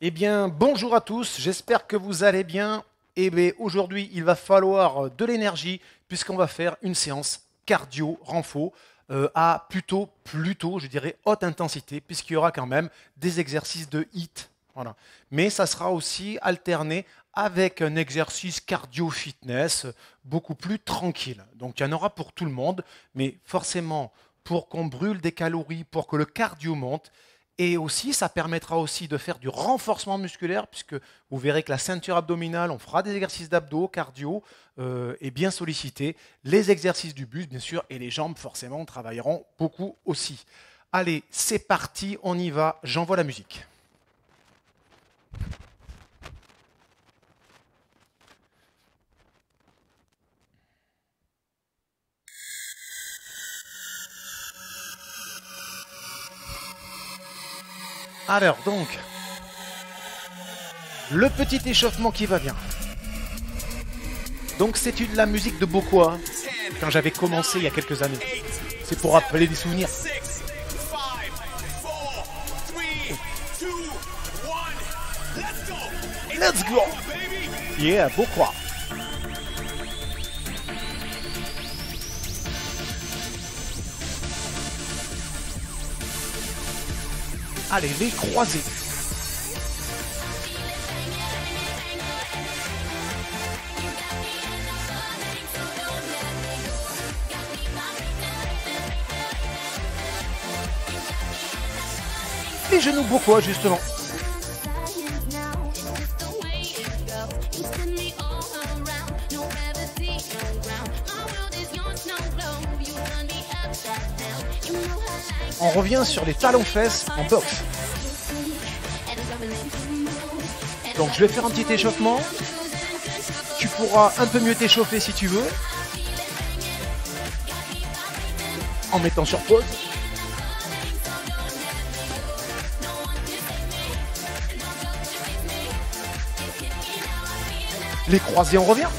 Eh bien, bonjour à tous, j'espère que vous allez bien. Et bien, aujourd'hui, il va falloir de l'énergie puisqu'on va faire une séance cardio renfo à plutôt, je dirais, haute intensité puisqu'il y aura quand même des exercices de HIIT. Voilà. Mais ça sera aussi alterné avec un exercice cardio-fitness beaucoup plus tranquille. Donc, il y en aura pour tout le monde, mais forcément, pour qu'on brûle des calories, pour que le cardio monte, et aussi, ça permettra aussi de faire du renforcement musculaire, puisque vous verrez que la ceinture abdominale, on fera des exercices d'abdos, cardio, et bien sollicité. Les exercices du buste, bien sûr, et les jambes, forcément, travailleront beaucoup aussi. Allez, c'est parti, on y va, j'envoie la musique. Alors, donc, le petit échauffement qui va bien. Donc, c'est de la musique de Bokoa, quand j'avais commencé il y a quelques années. C'est pour rappeler des souvenirs. Let's go! Yeah, Bokoa. Allez, les croisés. Les genoux Bokoa, justement. On revient sur les talons-fesses en boxe. Donc je vais faire un petit échauffement. Tu pourras un peu mieux t'échauffer si tu veux. En mettant sur pause. Les croisés, on revient.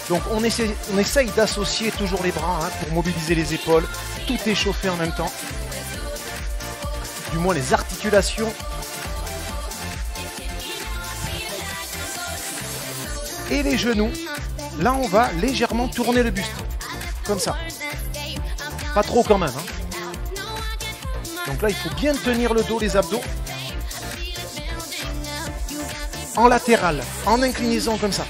Donc on essaye d'associer toujours les bras pour mobiliser les épaules, tout échauffer en même temps. Du moins les articulations. Et les genoux. Là on va légèrement tourner le buste. Comme ça. Pas trop quand même. Donc là il faut bien tenir le dos, les abdos. En latéral, en inclinaison comme ça.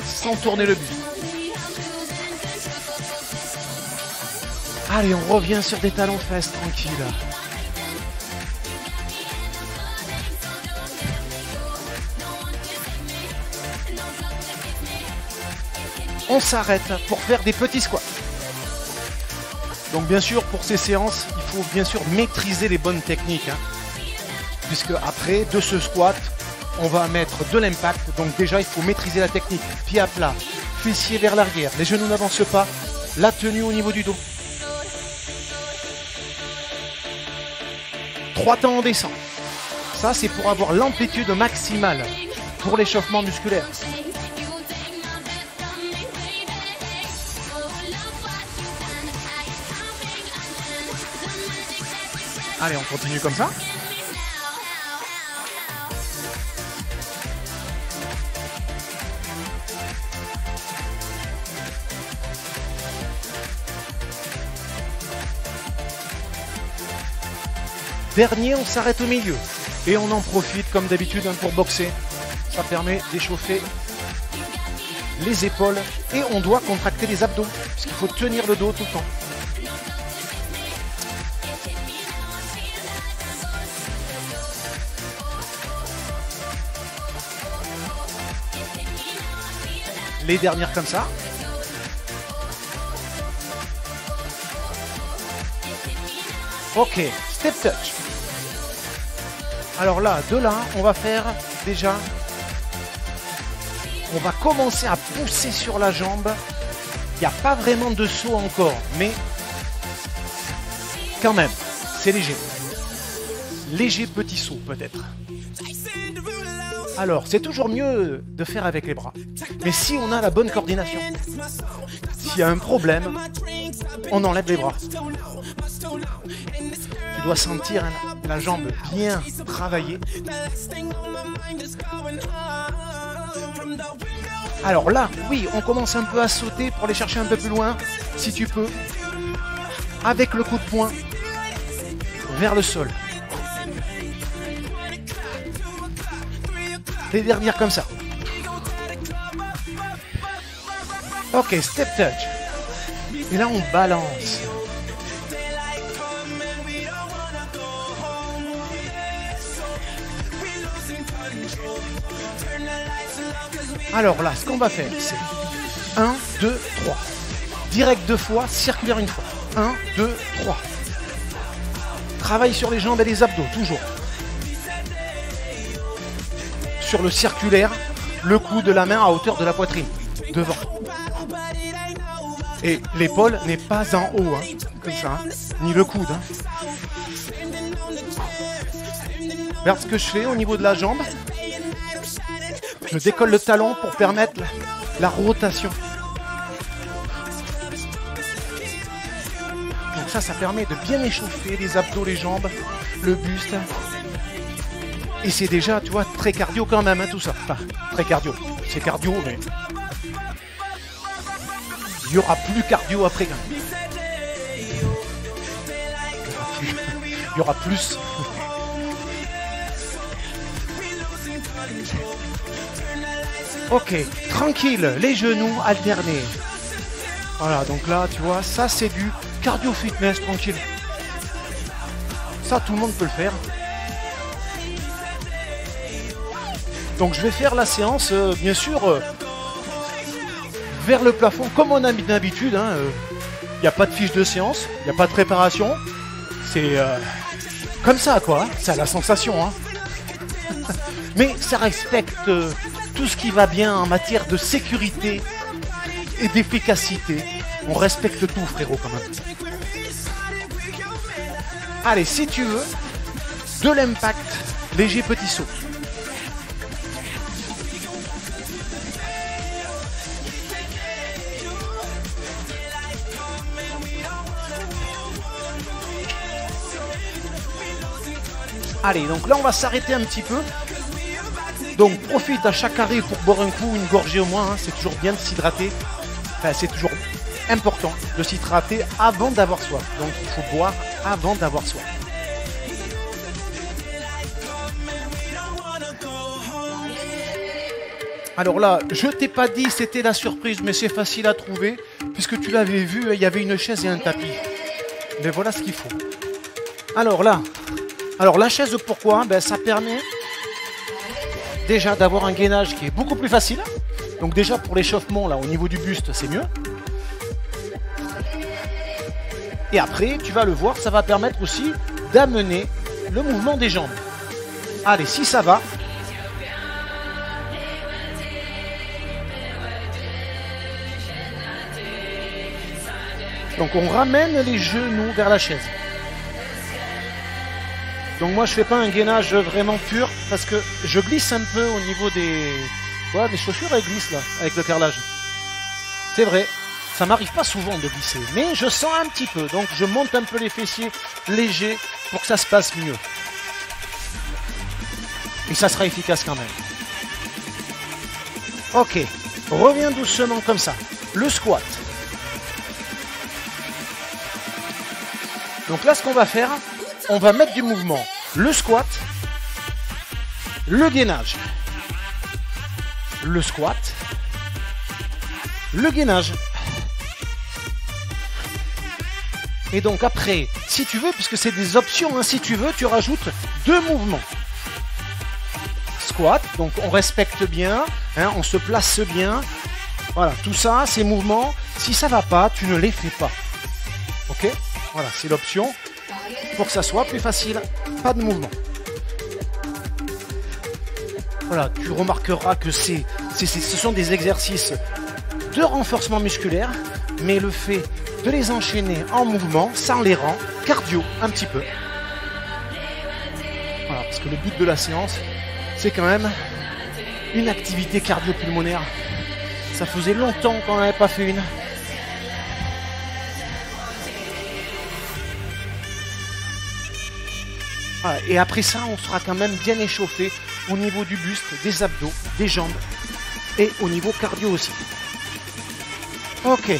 Sans tourner le buste. Allez, on revient sur des talons-fesses tranquilles. On s'arrête pour faire des petits squats. Donc bien sûr, pour ces séances, il faut bien sûr maîtriser les bonnes techniques. Puisque après, de ce squat, on va mettre de l'impact. Donc déjà, il faut maîtriser la technique. Pied à plat, fessier vers l'arrière. Les genoux n'avancent pas. La tenue au niveau du dos. 3 temps on descend. Ça, c'est pour avoir l'amplitude maximale pour l'échauffement musculaire. Allez, on continue comme ça. Dernier, on s'arrête au milieu. Et on en profite, comme d'habitude, pour boxer. Ça permet d'échauffer les épaules. Et on doit contracter les abdos, puisqu'il faut tenir le dos tout le temps. Les dernières comme ça. Ok, step touch. Alors là, de là, on va faire déjà... On va commencer à pousser sur la jambe. Il n'y a pas vraiment de saut encore, mais quand même, c'est léger. Léger petit saut peut-être. Alors, c'est toujours mieux de faire avec les bras. Mais si on a la bonne coordination, s'il y a un problème, on enlève les bras. Tu dois sentir la jambe bien travaillée. Alors là, oui, on commence un peu à sauter pour aller chercher un peu plus loin, si tu peux, avec le coup de poing vers le sol. Les dernières comme ça. Ok, step touch. Et là, on balance. Alors là, ce qu'on va faire, c'est 1, 2, 3. Direct 2 fois, circulaire une fois. 1, 2, 3. Travaille sur les jambes et les abdos, toujours. Sur le circulaire, le coup de la main à hauteur de la poitrine, devant. Et l'épaule n'est pas en haut, hein, comme ça, hein, ni le coude. Hein. Regarde ce que je fais au niveau de la jambe. Je décolle le talon pour permettre la rotation. Donc ça permet de bien échauffer les abdos, les jambes, le buste. Et c'est déjà, tu vois, très cardio quand même, hein, tout ça. Enfin, très cardio. C'est cardio, mais il y aura plus cardio après quand même. Il y aura plus. Ok, tranquille, les genoux alternés. Voilà, donc là, tu vois, ça c'est du cardio fitness, tranquille. Ça, tout le monde peut le faire. Donc je vais faire la séance, bien sûr, vers le plafond, comme on a mis d'habitude. Il n'y a pas de fiche de séance, il n'y a pas de préparation. C'est comme ça, quoi. C'est la sensation. Hein. Mais ça respecte tout ce qui va bien en matière de sécurité et d'efficacité. On respecte tout, frérot, quand même. Allez, si tu veux, de l'impact, léger petit saut. Allez, donc là on va s'arrêter un petit peu. Donc profite à chaque arrêt pour boire un coup, une gorgée au moins. Hein. C'est toujours bien de s'hydrater. Enfin, c'est toujours important de s'hydrater avant d'avoir soif. Donc il faut boire avant d'avoir soif. Alors là, je t'ai pas dit c'était la surprise, mais c'est facile à trouver. Puisque tu l'avais vu, il y avait une chaise et un tapis. Mais voilà ce qu'il faut. Alors là, la chaise, pourquoi? Ben, ça permet déjà d'avoir un gainage qui est beaucoup plus facile. Donc déjà pour l'échauffement, là, au niveau du buste, c'est mieux. Et après, tu vas le voir, ça va permettre aussi d'amener le mouvement des jambes. Allez, si ça va. Donc on ramène les genoux vers la chaise. Donc moi je fais pas un gainage vraiment pur parce que je glisse un peu au niveau des... Voilà, des chaussures elles glissent là, avec le carrelage. C'est vrai, ça m'arrive pas souvent de glisser, mais je sens un petit peu. Donc je monte un peu les fessiers légers pour que ça se passe mieux. Et ça sera efficace quand même. Ok, reviens doucement comme ça. Le squat. Donc là ce qu'on va faire, on va mettre du mouvement. Le squat, le gainage, le squat, le gainage. Et donc après, si tu veux, puisque c'est des options, hein, si tu veux, tu rajoutes 2 mouvements. Squat, donc on respecte bien, hein, on se place bien. Voilà, tout ça, ces mouvements, si ça va pas, tu ne les fais pas. Ok ? Voilà, c'est l'option. Pour que ça soit plus facile, pas de mouvement. Voilà, tu remarqueras que ce sont des exercices de renforcement musculaire, mais le fait de les enchaîner en mouvement, ça les rend cardio un petit peu. Voilà, parce que le but de la séance, c'est quand même une activité cardio-pulmonaire. Ça faisait longtemps qu'on n'avait pas fait une. Voilà, et après ça, on sera quand même bien échauffé au niveau du buste, des abdos, des jambes et au niveau cardio aussi. Ok.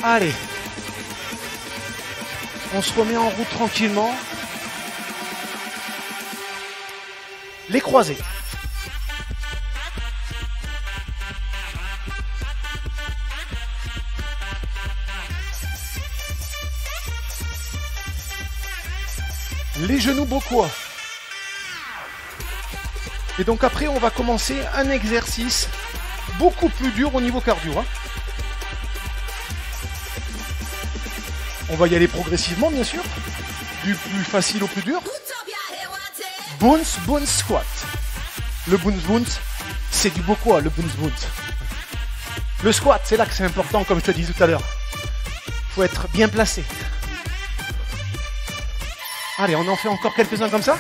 Allez. On se remet en route tranquillement. Les croisés. Les genoux bokoa. Et donc après, on va commencer un exercice beaucoup plus dur au niveau cardio. Hein. On va y aller progressivement, bien sûr. Du plus facile au plus dur. Bounce, bounce, squat. Le bounce, bounce, c'est du bokoa, le bounce, bounce. Le squat, c'est là que c'est important, comme je te disais tout à l'heure. Il faut être bien placé. Allez, on en fait encore quelques-uns comme ça.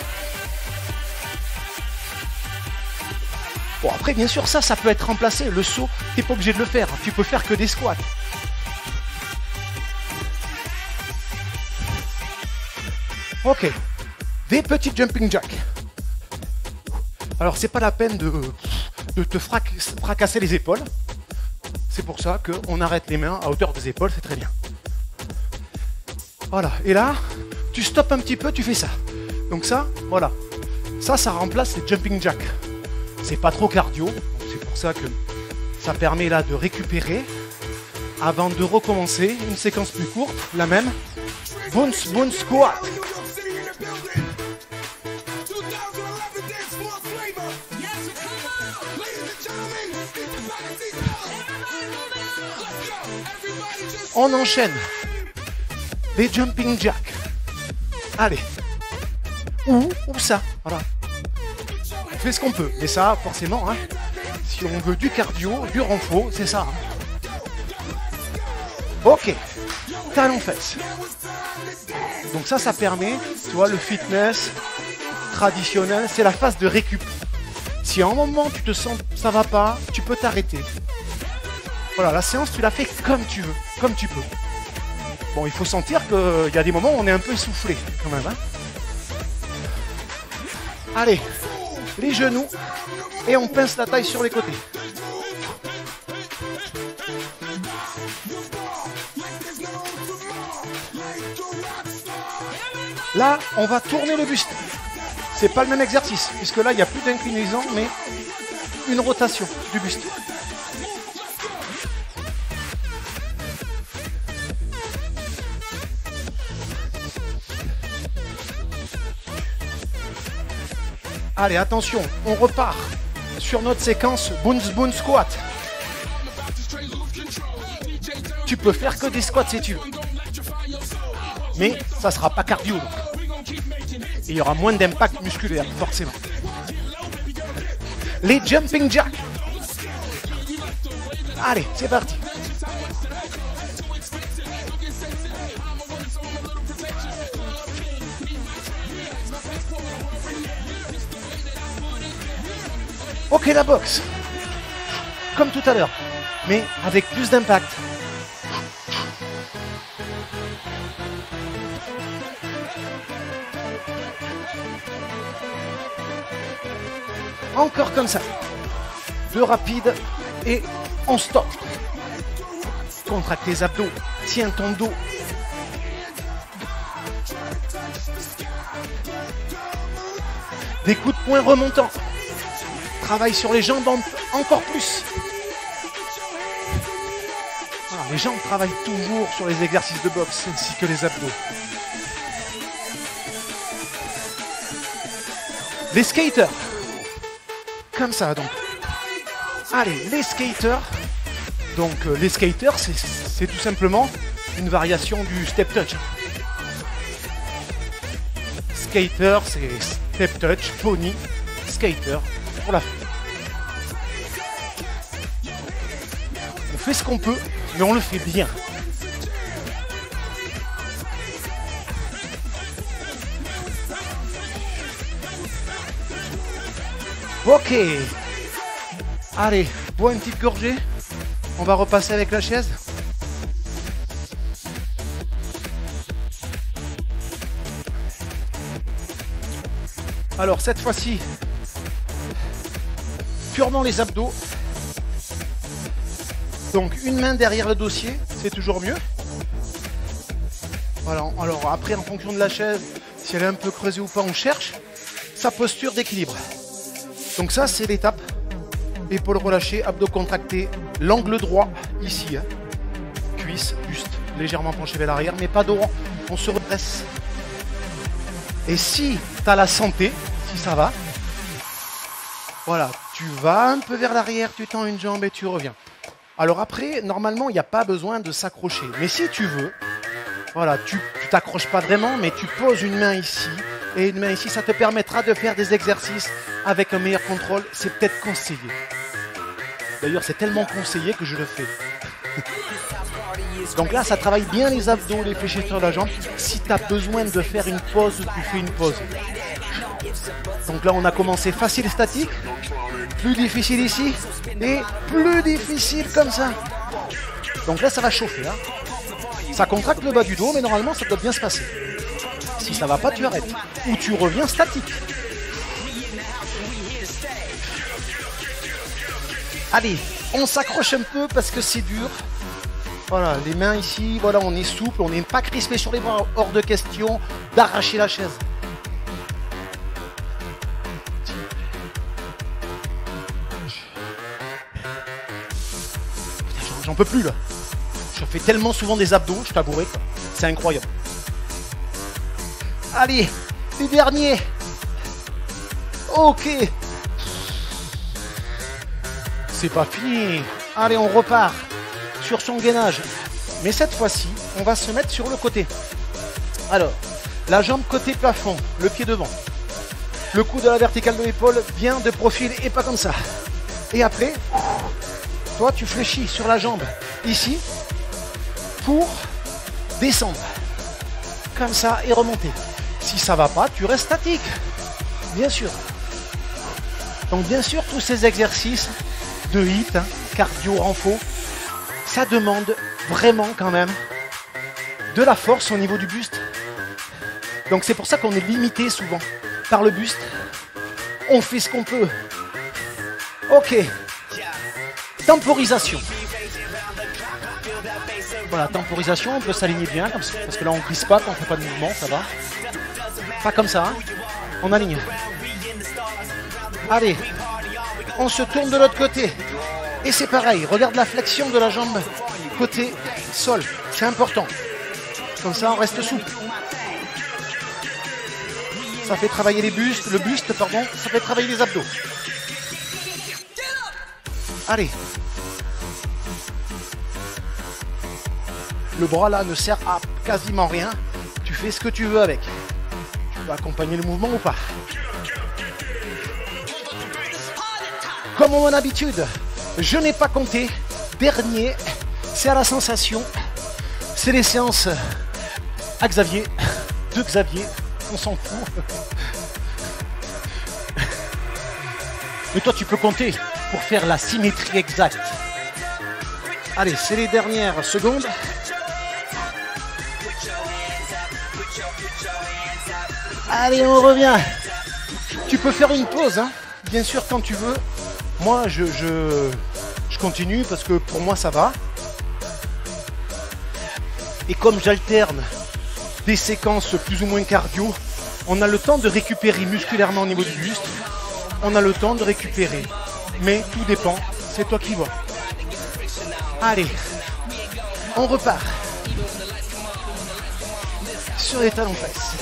Bon, après, bien sûr, ça peut être remplacé. Le saut, tu n'es pas obligé de le faire. Tu peux faire que des squats. Ok. Des petits jumping jacks. Alors, c'est pas la peine de te fracasser les épaules. C'est pour ça qu'on arrête les mains à hauteur des épaules, c'est très bien. Voilà. Et là, tu stoppes un petit peu, tu fais ça. Donc ça, voilà. Ça remplace les jumping jacks. C'est pas trop cardio. C'est pour ça que ça permet là de récupérer avant de recommencer une séquence plus courte, la même. Bounce, bounce, squat. On enchaîne les jumping jacks. Allez. Ou ça. Voilà. On fait ce qu'on peut. Mais ça, forcément, hein, si on veut du cardio, du renfort, c'est ça. Hein. Ok. Talons fesses. Donc ça permet, tu vois, le fitness traditionnel, c'est la phase de récup. Si à un moment tu te sens ça va pas, tu peux t'arrêter. Voilà, la séance, tu la fais comme tu veux, comme tu peux. Bon, il faut sentir qu'il y a des moments où on est un peu essoufflé, quand même. Hein. Allez, les genoux, et on pince la taille sur les côtés. Là, on va tourner le buste. C'est pas le même exercice, puisque là, il n'y a plus d'inclinaison, mais une rotation du buste. Allez, attention, on repart sur notre séquence bounce bounce squat. Tu peux faire que des squats si tu veux. Mais ça sera pas cardio. Donc. Et il y aura moins d'impact musculaire, forcément. Les jumping jacks. Allez, c'est parti. Ok, la boxe, comme tout à l'heure, mais avec plus d'impact. Encore comme ça. Deux rapides et on stoppe. Contracte tes abdos, tiens ton dos. Des coups de poing remontants. Travaille sur les jambes encore plus. Voilà, les jambes travaillent toujours sur les exercices de boxe ainsi que les abdos. Les skaters. Comme ça donc. Allez, les skaters. Donc les skaters, c'est tout simplement une variation du step touch. Skater, c'est step touch, pony, skater. Pour la fin. On fait ce qu'on peut, mais on le fait bien. Ok. Allez, bois une petite gorgée. On va repasser avec la chaise. Alors cette fois-ci, purement les abdos. Donc une main derrière le dossier, c'est toujours mieux. Voilà, alors après en fonction de la chaise, si elle est un peu creusée ou pas, on cherche sa posture d'équilibre. Donc ça c'est l'étape. Épaules relâchées, abdos contractés, l'angle droit ici. Hein. Cuisse, buste, légèrement penché vers l'arrière, mais pas de rond. On se redresse. Et si tu as la santé, si ça va, voilà, tu vas un peu vers l'arrière, tu tends une jambe et tu reviens. Alors après, normalement, il n'y a pas besoin de s'accrocher. Mais si tu veux, voilà, tu t'accroches pas vraiment, mais tu poses une main ici et une main ici, ça te permettra de faire des exercices avec un meilleur contrôle. C'est peut-être conseillé. D'ailleurs, c'est tellement conseillé que je le fais. Donc là, ça travaille bien les abdos, les fléchisseurs de la jambe. Si tu as besoin de faire une pause, tu fais une pause. Donc là, on a commencé facile statique, plus difficile ici, et plus difficile comme ça. Donc là, ça va chauffer. Hein. Ça contracte le bas du dos, mais normalement, ça doit bien se passer. Si ça va pas, tu arrêtes. Ou tu reviens statique. Allez, on s'accroche un peu parce que c'est dur. Voilà, les mains ici, voilà, on est souple, on n'est pas crispé sur les bras, hors de question d'arracher la chaise. J'en peux plus là. Je fais tellement souvent des abdos, je t'avouerai, c'est incroyable. Allez, les derniers. Ok. C'est pas fini. Allez, on repart sur son gainage. Mais cette fois-ci, on va se mettre sur le côté. Alors, la jambe côté plafond, le pied devant. Le coude à la verticale de l'épaule vient de profil et pas comme ça. Et après, toi, tu fléchis sur la jambe ici pour descendre. Comme ça et remonter. Si ça va pas, tu restes statique. Bien sûr. Donc bien sûr, tous ces exercices de HIIT, cardio, renfo, ça demande vraiment quand même de la force au niveau du buste. Donc c'est pour ça qu'on est limité souvent par le buste. On fait ce qu'on peut. Ok. Temporisation. Voilà, temporisation, on peut s'aligner bien, comme ça, parce que là on ne glisse pas quand on ne fait pas de mouvement, ça va. Pas comme ça, hein. On aligne. Allez, on se tourne de l'autre côté. Et c'est pareil, regarde la flexion de la jambe côté sol, c'est important. Comme ça on reste souple. Ça fait travailler le buste, ça fait travailler les abdos. Allez. Le bras là ne sert à quasiment rien. Tu fais ce que tu veux avec. Tu peux accompagner le mouvement ou pas. Comme à mon habitude, je n'ai pas compté. Dernier, c'est à la sensation. C'est les séances à Xavier, de Xavier. On s'en fout. Mais toi, tu peux compter pour faire la symétrie exacte. Allez, c'est les dernières secondes. Allez, on revient. Tu peux faire une pause, hein, bien sûr, quand tu veux. Moi, je continue parce que pour moi, ça va. Et comme j'alterne des séquences plus ou moins cardio, on a le temps de récupérer musculairement au niveau du buste. On a le temps de récupérer. Mais tout dépend, c'est toi qui vois. Allez, on repart. Sur les talons fesses.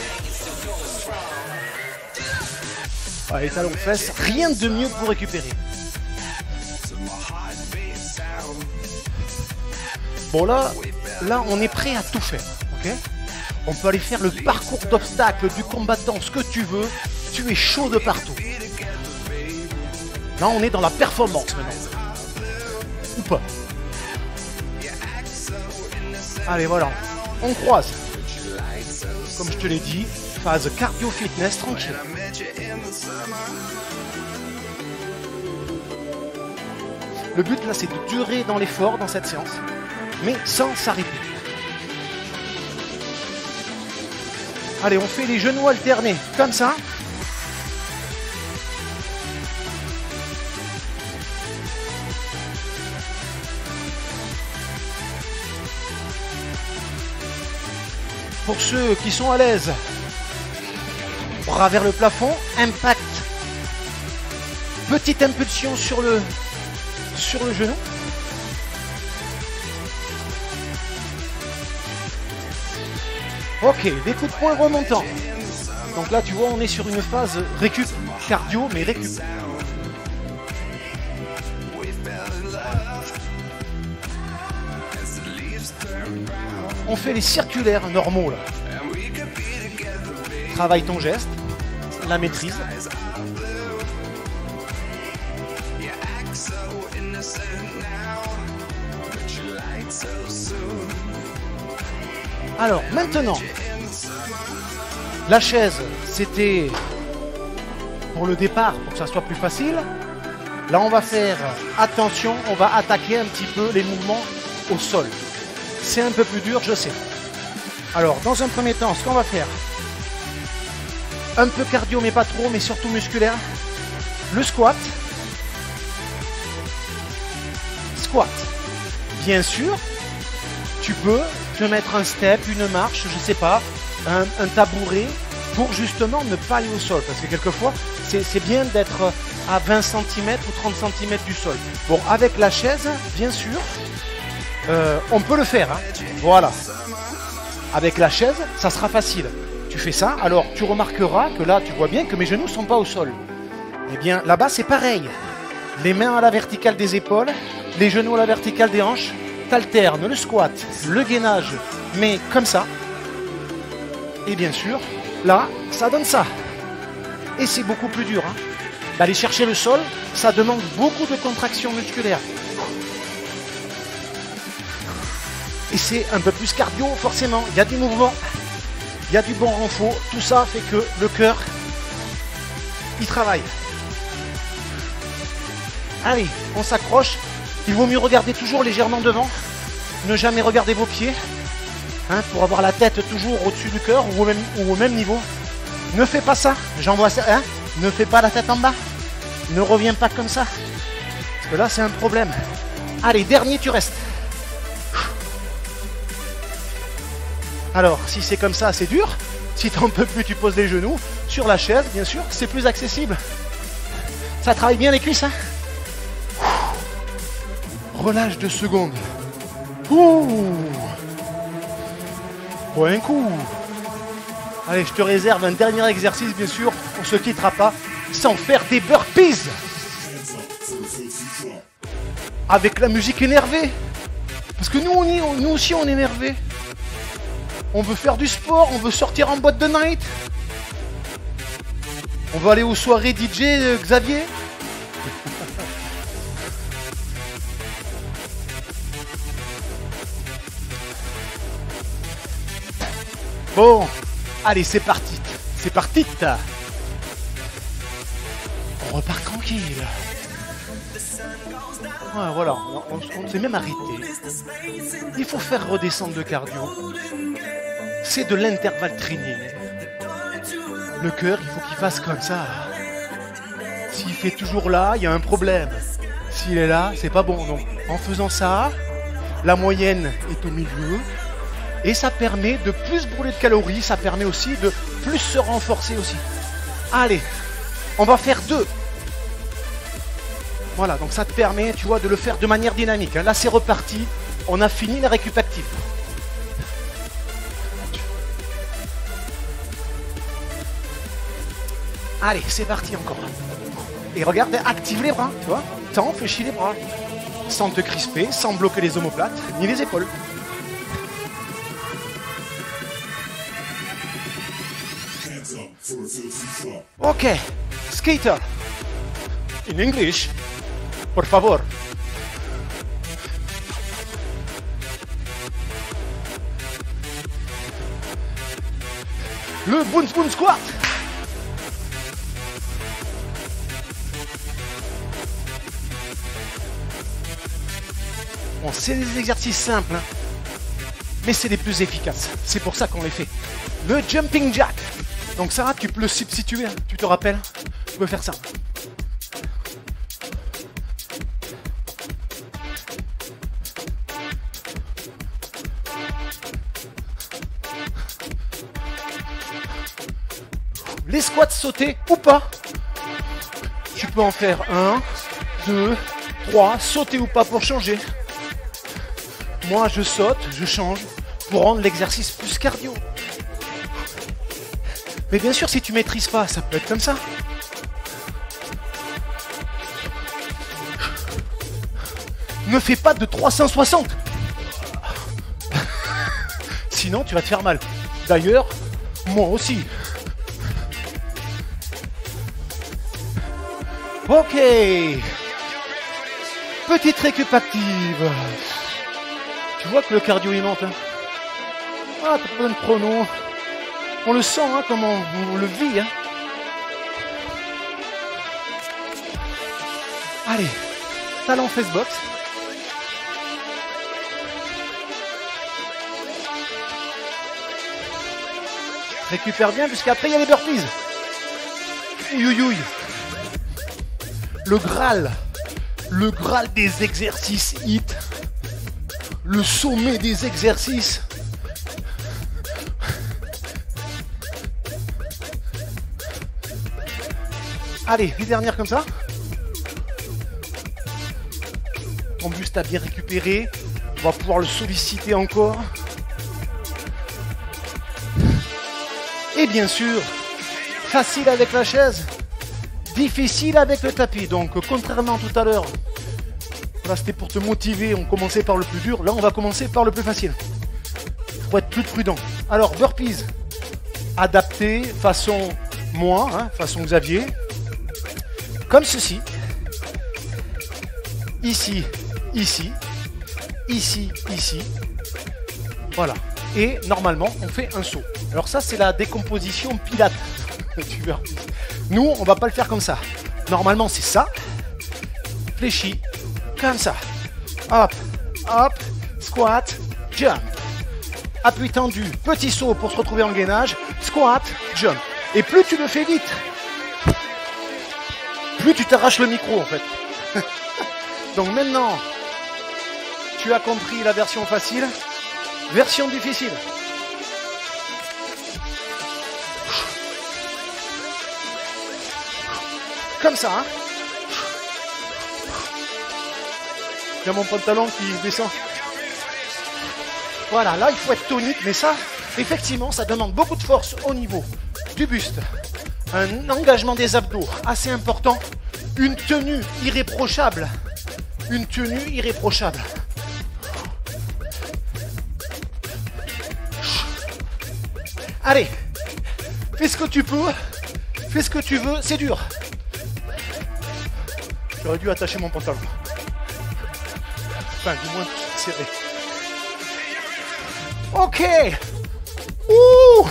Les talons fesses, rien de mieux pour récupérer. Bon là, on est prêt à tout faire. Okay, on peut aller faire le parcours d'obstacles du combattant, ce que tu veux. Tu es chaud de partout. Là, on est dans la performance maintenant. Ou pas. Allez, voilà. On croise. Comme je te l'ai dit, phase cardio-fitness tranquille. Le but là, c'est de durer dans l'effort dans cette séance, mais sans s'arrêter. Allez, on fait les genoux alternés, comme ça. Pour ceux qui sont à l'aise, bras vers le plafond, impact. Petite impulsion sur le genou. Ok, des coups de poing remontants. Donc là, tu vois, on est sur une phase récup, cardio, mais récup. On fait les circulaires normaux là. Travaille ton geste, la maîtrise. Alors maintenant, la chaise, c'était pour le départ, pour que ça soit plus facile. Là, on va faire attention, on va attaquer un petit peu les mouvements au sol. C'est un peu plus dur, je sais. Alors, dans un premier temps, ce qu'on va faire, un peu cardio, mais pas trop, mais surtout musculaire. Le squat. Squat. Bien sûr, tu peux te mettre un step, une marche, je sais pas, un tabouret, pour justement ne pas aller au sol. Parce que quelquefois, c'est bien d'être à 20 cm ou 30 cm du sol. Bon, avec la chaise, bien sûr, on peut le faire. Hein. Voilà. Avec la chaise, ça sera facile. Tu fais ça, alors tu remarqueras que là, tu vois bien que mes genoux ne sont pas au sol. Eh bien, là-bas, c'est pareil. Les mains à la verticale des épaules, les genoux à la verticale des hanches. T'alternes le squat, le gainage, mais comme ça. Et bien sûr, là, ça donne ça. Et c'est beaucoup plus dur. Hein. D'aller chercher le sol, ça demande beaucoup de contractions musculaires. Et c'est un peu plus cardio, forcément. Il y a du mouvement, il y a du bon renfort. Tout ça fait que le cœur, il travaille. Allez, on s'accroche. Il vaut mieux regarder toujours légèrement devant. Ne jamais regarder vos pieds. Hein, pour avoir la tête toujours au-dessus du cœur ou au même niveau. Ne fais pas ça. J'envoie ça. Hein, ne fais pas la tête en bas. Ne reviens pas comme ça. Parce que là, c'est un problème. Allez, dernier, tu restes. Alors, si c'est comme ça, c'est dur. Si tu n'en peux plus, tu poses les genoux sur la chaise, bien sûr. C'est plus accessible. Ça travaille bien les cuisses, hein. Relâche 2 secondes. Ouh. Pour un coup. Allez, je te réserve un dernier exercice, bien sûr. On ne se quittera pas sans faire des burpees. Avec la musique énervée. Parce que nous aussi, on est énervé. On veut faire du sport, on veut sortir en boîte de night. On veut aller aux soirées DJ Xavier. Bon, allez, c'est parti. C'est parti. On repart tranquille. Ouais, voilà, on s'est même arrêté. Il faut faire redescendre le cardio. C'est de l'intervalle training. Le cœur, il faut qu'il fasse comme ça. S'il fait toujours là, il y a un problème. S'il est là, c'est pas bon. Donc, en faisant ça, la moyenne est au milieu. Et ça permet de plus brûler de calories. Ça permet aussi de plus se renforcer aussi. Allez, on va faire 2. Voilà, donc ça te permet, tu vois, de le faire de manière dynamique. Là, c'est reparti. On a fini la récup active. Allez, c'est parti encore. Et regarde, active les bras, tu vois. Tant, fléchis les bras. Sans te crisper, sans bloquer les omoplates, ni les épaules. Ok, skater. In English, por favor. Le boon spoon squat. Bon, c'est des exercices simples, hein, mais c'est les plus efficaces. C'est pour ça qu'on les fait. Le jumping jack. Donc ça, tu peux le substituer, hein, tu te rappelles? Tu peux faire ça. Les squats sautés ou pas. Tu peux en faire 1, 2, 3, sauter ou pas pour changer. Moi, je saute, je change pour rendre l'exercice plus cardio. Mais bien sûr, si tu maîtrises pas, ça peut être comme ça. Ne fais pas de 360. Sinon, tu vas te faire mal. D'ailleurs, moi aussi. Ok. Petite récup active. Tu vois que le cardio il monte. Hein. Ah, t'as pas besoin de chrono. On le sent, hein, comment on le vit. Hein. Allez, talon fesse box. Récupère bien, puisqu'après il y a les burpees. Ouïouïouï. Le Graal des exercices HIIT. Le sommet des exercices. Allez, une dernière comme ça. Ton buste a bien récupéré. On va pouvoir le solliciter encore. Et bien sûr, facile avec la chaise, difficile avec le tapis. Donc, contrairement à tout à l'heure, là c'était pour te motiver, on commençait par le plus dur. Là, on va commencer par le plus facile. Il faut être plus prudent. Alors, burpees, adapté façon moi, hein, façon Xavier. Comme ceci. Ici, ici, ici, ici. Voilà. Et normalement, on fait un saut. Alors ça, c'est la décomposition pilate du burpee. Nous, on va pas le faire comme ça. Normalement, c'est ça. Fléchi, comme ça. Hop, hop, squat, jump. Appui tendu, petit saut pour se retrouver en gainage. Squat, jump. Et plus tu le fais vite, plus tu t'arraches le micro en fait. Donc maintenant, tu as compris la version facile. Version difficile. Comme ça, hein. Il y a mon pantalon qui descend. Voilà, là il faut être tonique, mais ça, effectivement, ça demande beaucoup de force au niveau du buste. Un engagement des abdos assez important. Une tenue irréprochable. Une tenue irréprochable. Allez, fais ce que tu peux, fais ce que tu veux, c'est dur. J'aurais dû attacher mon pantalon. Enfin, du moins serré. Ok. Ouh.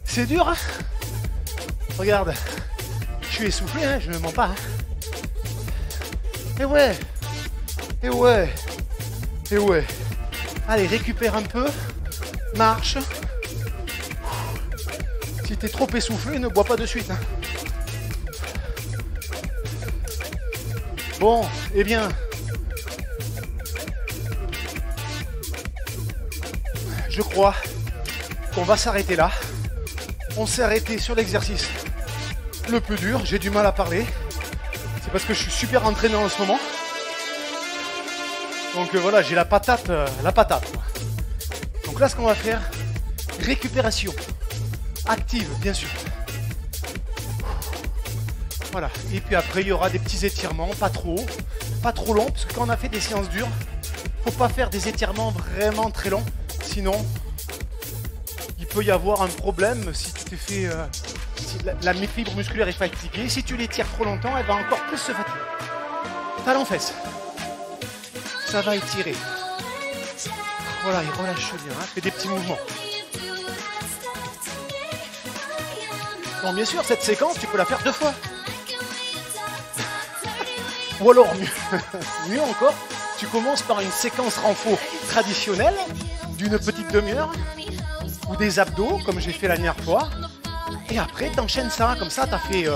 C'est dur, hein. Regarde, je suis essoufflé, hein, je ne mens pas. Hein. Et ouais, et ouais, et ouais. Allez, récupère un peu, marche. Si t'es trop essoufflé, ne bois pas de suite. Hein. Bon, eh bien, je crois qu'on va s'arrêter là. On s'est arrêté sur l'exercice le plus dur. J'ai du mal à parler. C'est parce que je suis super entraîné en ce moment. Donc voilà, j'ai la patate. Quoi. Donc là, ce qu'on va faire, récupération active, bien sûr. Voilà. Et puis après, il y aura des petits étirements, pas trop longs, parce que quand on a fait des séances dures, faut pas faire des étirements vraiment très longs, sinon il peut y avoir un problème si tu t'es fait, si la fibre musculaire est fatiguée. Si tu l'étires trop longtemps, elle va encore plus se fatiguer. Talon fesse, ça va étirer. Voilà, il relâche bien, hein, fais des petits mouvements. Bon, bien sûr, cette séquence, tu peux la faire 2 fois. Ou alors, mieux encore, tu commences par une séquence renfort traditionnelle d'une petite demi-heure ou des abdos, comme j'ai fait la dernière fois. Et après, tu enchaînes ça. Comme ça, tu as fait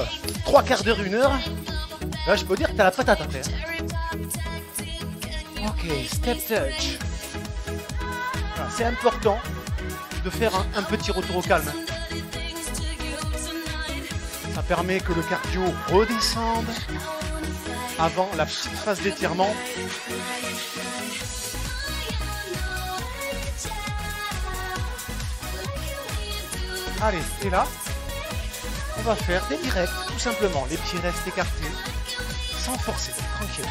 3 quarts d'heure, 1 heure. Là, je peux dire que tu as la patate à faire. Ok, step touch. Voilà, c'est important de faire un petit retour au calme. Ça permet que le cardio redescende avant la petite phase d'étirement. Allez, et là, on va faire des directs, tout simplement. Les pieds restent écartés, sans forcer, tranquille.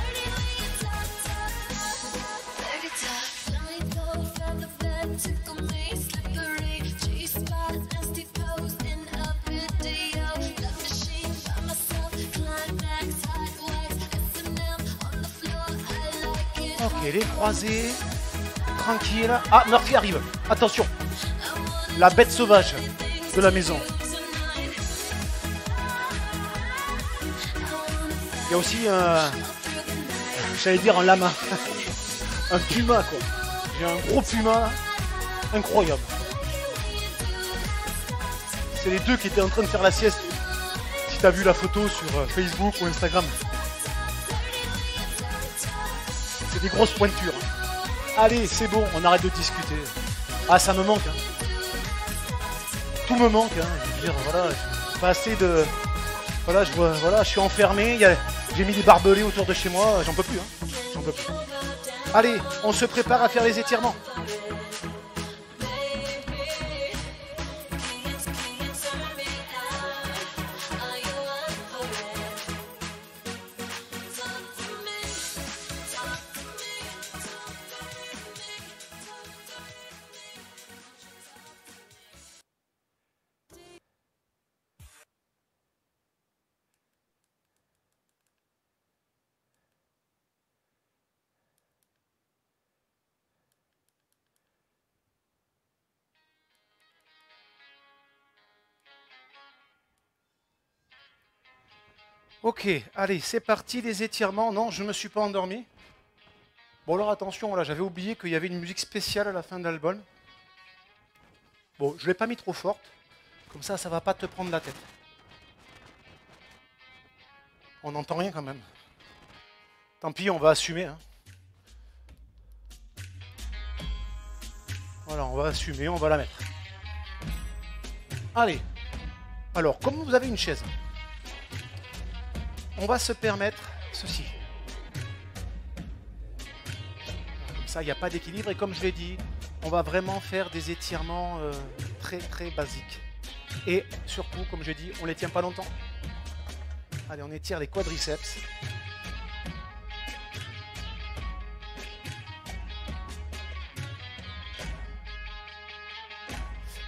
Ok, les croisés, tranquille. Ah, Murphy arrive, attention, la bête sauvage de la maison. Il y a aussi un, j'allais dire un lama, un puma quoi. J'ai un gros puma, incroyable. C'est les deux qui étaient en train de faire la sieste. Si tu as vu la photo sur Facebook ou Instagram. C'est des grosses pointures. Allez, c'est bon, on arrête de discuter. Ah, ça me manque. Tout me manque. Je veux dire, voilà, pas assez de... Voilà, je suis enfermé. J'ai mis des barbelés autour de chez moi. J'en peux plus. J'en peux plus. Allez, on se prépare à faire les étirements. Ok, allez, c'est parti, les étirements. Non, je ne me suis pas endormi. Bon, alors attention, là, j'avais oublié qu'il y avait une musique spéciale à la fin de l'album. Bon, je ne l'ai pas mis trop forte. Comme ça, ça ne va pas te prendre la tête. On n'entend rien quand même. Tant pis, on va assumer. Voilà, on va assumer, on va la mettre. Allez. Alors, comme vous avez une chaise, on va se permettre ceci. Comme ça, il n'y a pas d'équilibre. Et comme je l'ai dit, on va vraiment faire des étirements très très basiques. Et surtout, comme je dis, on ne les tient pas longtemps. Allez, on étire les quadriceps.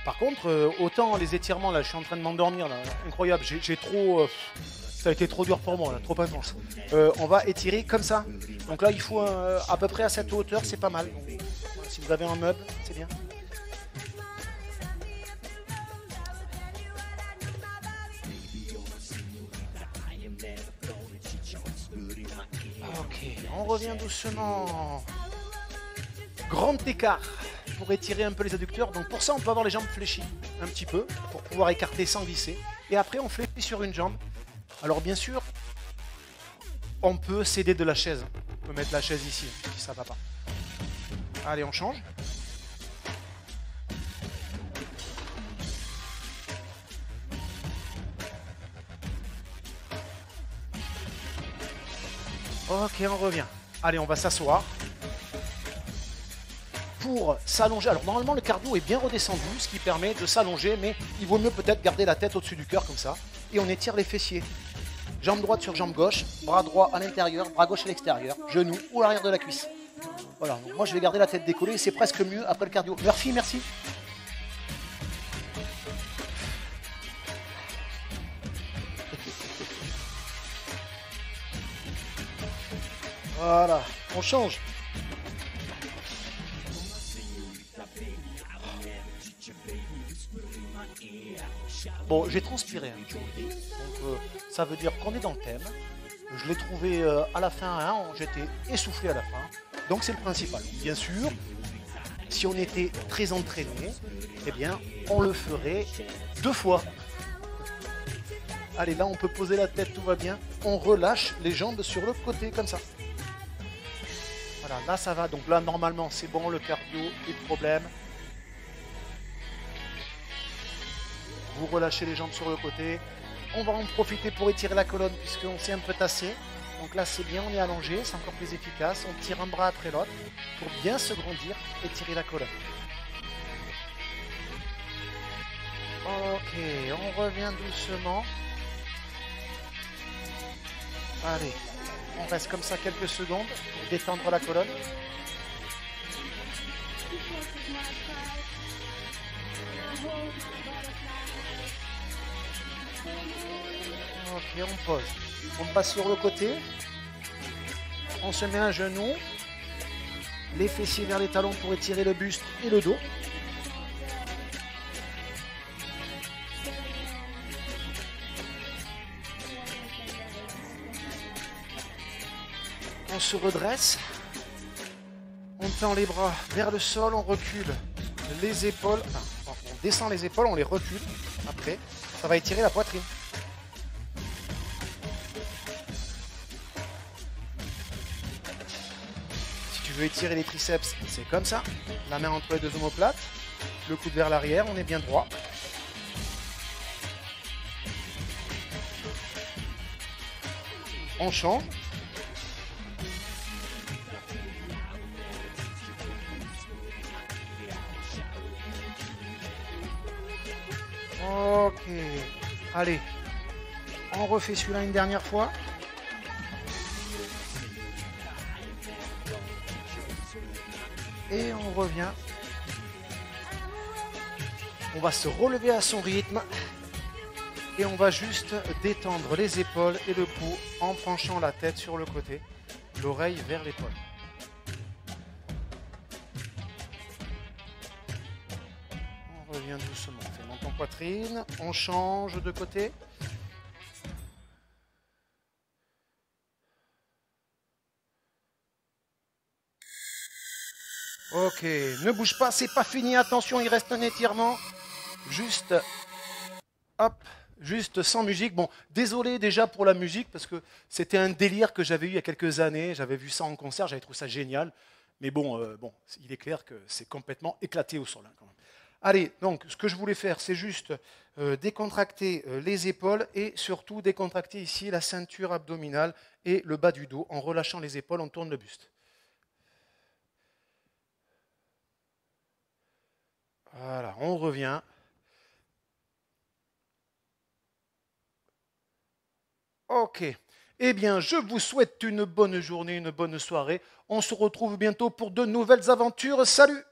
Par contre, autant les étirements, là, je suis en train de m'endormir, là, incroyable, j'ai trop... ça a été trop dur pour moi, là, trop intense. On va étirer comme ça. Donc là, il faut à peu près à cette hauteur, c'est pas mal. Donc, voilà, si vous avez un meuble, c'est bien. Ok, on revient doucement. Grand écart pour étirer un peu les adducteurs. Donc pour ça, on peut avoir les jambes fléchies un petit peu pour pouvoir écarter sans glisser. Et après, on fléchit sur une jambe. Alors bien sûr, on peut s'aider de la chaise. On peut mettre la chaise ici, si ça va pas. Allez, on change. Ok, on revient. Allez, on va s'asseoir. Pour s'allonger, alors normalement le cardio est bien redescendu, ce qui permet de s'allonger, mais il vaut mieux peut-être garder la tête au-dessus du cœur comme ça. Et on étire les fessiers. Jambe droite sur jambe gauche, bras droit à l'intérieur, bras gauche à l'extérieur, genou ou l'arrière de la cuisse. Voilà, donc moi je vais garder la tête décollée, c'est presque mieux après le cardio. Murphy, merci. Voilà, on change. Bon, j'ai transpiré, je vous le dis. Donc, ça veut dire qu'on est dans le thème. Je l'ai trouvé à la fin, j'étais essoufflé à la fin. Donc, c'est le principal. Bien sûr, si on était très entraîné, eh bien, on le ferait 2 fois. Allez, là, on peut poser la tête, tout va bien. On relâche les jambes sur le côté, comme ça. Voilà, là, ça va. Donc là, normalement, c'est bon, le cardio, plus de problème. Vous relâchez les jambes sur le côté. On va en profiter pour étirer la colonne puisqu'on s'est un peu tassé. Donc là c'est bien, on est allongé, c'est encore plus efficace. On tire un bras après l'autre pour bien se grandir et tirer la colonne. Ok, on revient doucement. Allez, on reste comme ça quelques secondes pour détendre la colonne. Ok, on pose. On passe sur le côté. On se met à genoux. Les fessiers vers les talons pour étirer le buste et le dos. On se redresse. On tend les bras vers le sol. On recule les épaules. Enfin, on descend les épaules, on les recule. Après, ça va étirer la poitrine. Tu veux étirer les triceps, c'est comme ça. La main entre les deux omoplates, le coude vers l'arrière, on est bien droit. On change. Ok. Allez. On refait celui-là une dernière fois. Et on revient. On va se relever à son rythme. Et on va juste détendre les épaules et le cou en penchant la tête sur le côté, l'oreille vers l'épaule. On revient doucement. On fait monter en poitrine. On change de côté. Ok, ne bouge pas, c'est pas fini, attention, il reste un étirement. Juste, hop, juste sans musique. Bon, désolé déjà pour la musique, parce que c'était un délire que j'avais eu il y a quelques années. J'avais vu ça en concert, j'avais trouvé ça génial. Mais bon, il est clair que c'est complètement éclaté au sol, hein, quand même. Allez, donc, ce que je voulais faire, c'est juste décontracter les épaules et surtout décontracter ici la ceinture abdominale et le bas du dos. En relâchant les épaules, on tourne le buste. Voilà, on revient. Ok. Eh bien, je vous souhaite une bonne journée, une bonne soirée. On se retrouve bientôt pour de nouvelles aventures. Salut!